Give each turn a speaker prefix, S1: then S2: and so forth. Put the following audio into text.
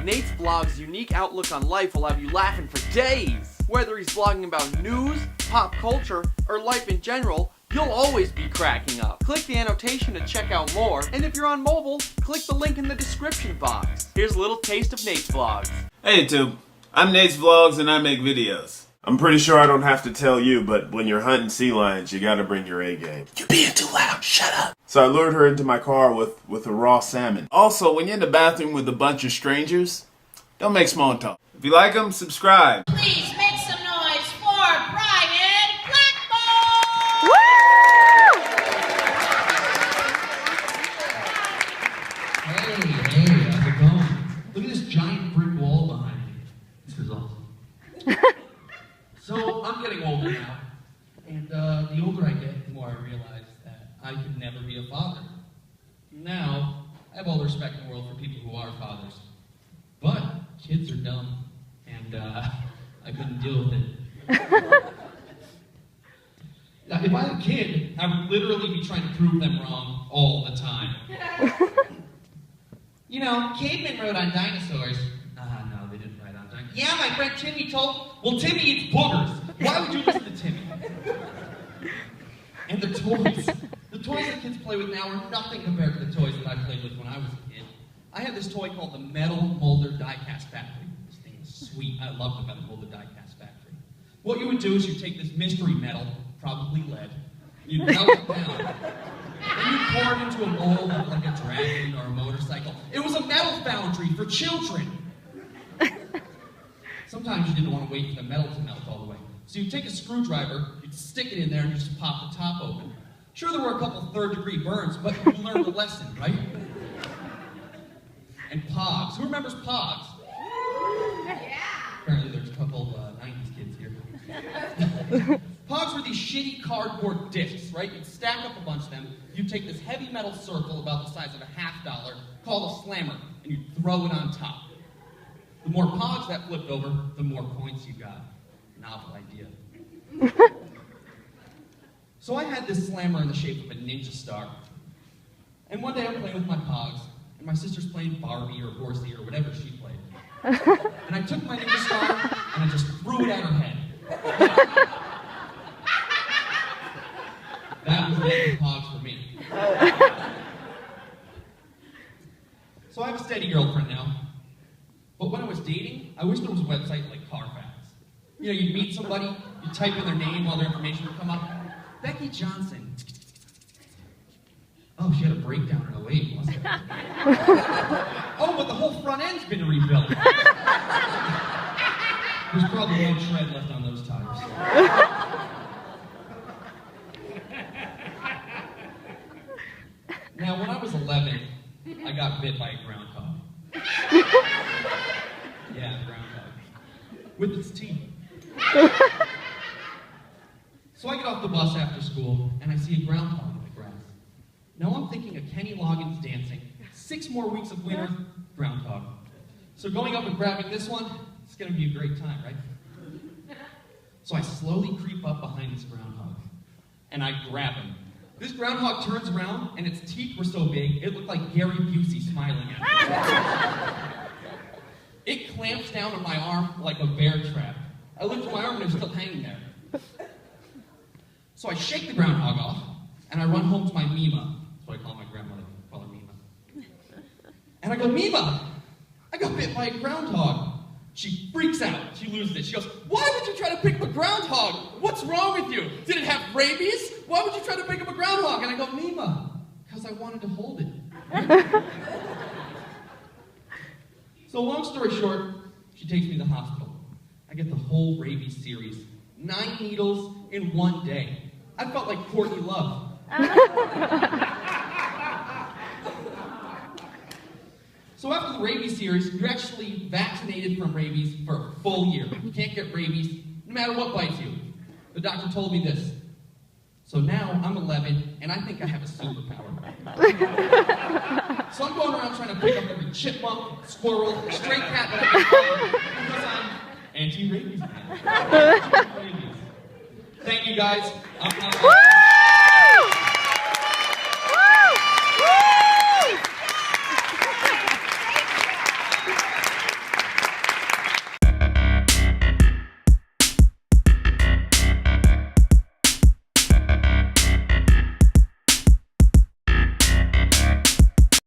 S1: Nate's vlog's unique outlook on life will have you laughing for days. Whether he's vlogging about news, pop culture, or life in general, you'll always be cracking up. Click the annotation to check out more, and if you're on mobile, click the link in the description box. Here's a little taste of Nate's vlogs.
S2: Hey YouTube, I'm Nate's Vlogs and I make videos.
S3: I'm pretty sure I don't have to tell you, but when you're hunting sea lions, you gotta bring your A game.
S2: You're being too loud, shut up.
S3: So I lured her into my car with a raw salmon.
S2: Also, when you're in the bathroom with a bunch of strangers, don't make small talk. If you like them, subscribe.
S4: Please make some noise for Brian Blackmore!
S5: Woo! Hey, how's it going? Look at this giant brick wall behind me. This is awesome. So, I'm getting older now, and the older I get, the more I realize that I could never be a father. Now, I have all the respect in the world for people who are fathers, but kids are dumb, and I couldn't deal with it. Now, if I had a kid, I would literally be trying to prove them wrong all the time. You know, cavemen rode on dinosaurs. No, they didn't ride on dinosaurs. Yeah, my friend Timmy told... Well, Timmy eats boogers. Why would you listen to Timmy? And the toys that kids play with now are nothing compared to the toys that I played with when I was a kid. I had this toy called the Metal Molder Die-Cast Factory. This thing is sweet. I love the Metal Molder Die-Cast Factory. What you would do is you'd take this mystery metal, probably lead, you'd melt it down, then you'd pour it into a mold of like a dragon or a motorcycle. It was a metal foundry for children. Sometimes you didn't want to wait for the metal to melt all the way. So you'd take a screwdriver, you'd stick it in there, and you'd just pop the top open. Sure, there were a couple third-degree burns, but you learned the lesson, right? And Pogs. Who remembers Pogs?
S4: Yeah!
S5: Apparently there's a couple 90s kids here. Pogs were these shitty cardboard discs, right? You'd stack up a bunch of them, you'd take this heavy metal circle about the size of a $50, called a slammer, and you'd throw it on top. The more Pogs that flipped over, the more points you got. Novel idea. So I had this slammer in the shape of a ninja star. And one day I'm playing with my Pogs, and my sister's playing Barbie or Horsey or whatever she played. And I took my ninja star, and I just threw it at her head. That was the end of Pogs for me. So I have a steady girlfriend now. But when I was dating, I wish there was a website like Carfax. You know, you'd meet somebody, you'd type in their name while their information would come up. Becky Johnson. Oh, she had a breakdown in 08, wasn't it? Oh, but the whole front end's been rebuilt. There's probably no tread left on those tires. Now, when I was 11, I got bit by a groundhog. Yeah, groundhog. With its teeth. So I get off the bus after school, and I see a groundhog in the grass. Now I'm thinking of Kenny Loggins dancing, 6 more weeks of winter, groundhog. So going up and grabbing this one, it's gonna be a great time, right? So I slowly creep up behind this groundhog, and I grab him. This groundhog turns around, and its teeth were so big, it looked like Gary Busey smiling at me. It clamps down on my arm like a bear trap. I lift my arm, and it was still hanging there. So I shake the groundhog off, and I run home to my Mima. That's what I call my grandmother. I call her Mima. And I go, Mima, I got bit by a groundhog. She freaks out. She loses it. She goes, why would you try to pick up a groundhog? What's wrong with you? Did it have rabies? Why would you try to pick up a groundhog? And I go, Mima, because I wanted to hold it. So long story short, she takes me to the hospital. I get the whole rabies series. 9 needles in 1 day. I felt like Courtney Love. So after the rabies series, you're actually vaccinated from rabies for a full year. You can't get rabies no matter what bites you. The doctor told me this. So now I'm 11, and I think I have a superpower. So I'm going around trying to pick up every chipmunk, squirrel, stray cat that I can find because I'm anti-rabies man. Thank you guys.